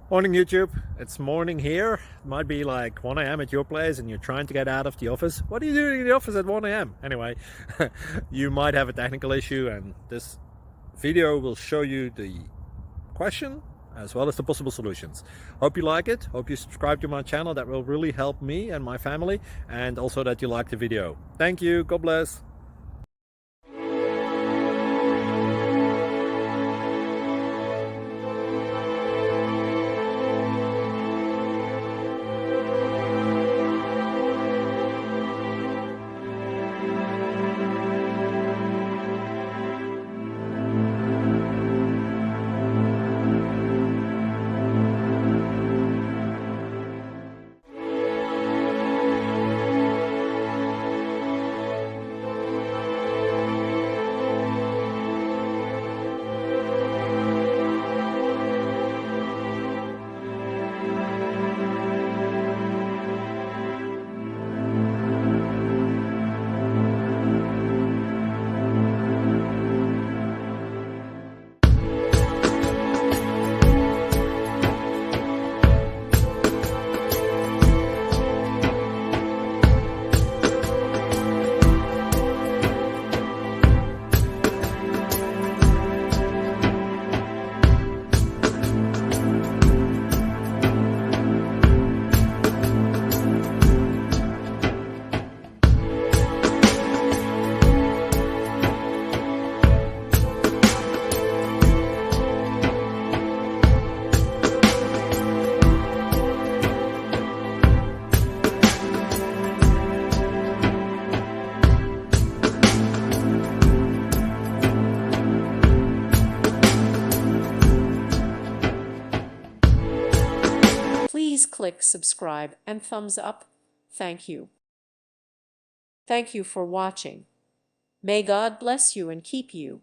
Morning YouTube, it's morning here. It might be like 1 a.m. at your place and you're trying to get out of the office. What are you doing in the office at 1 a.m.? Anyway, you might have a technical issue and this video will show you the question as well as the possible solutions. Hope you like it, hope you subscribe to my channel. That will really help me and my family, and also that you like the video. Thank you, God bless. Please click subscribe and thumbs up. Thank you. Thank you for watching. May God bless you and keep you.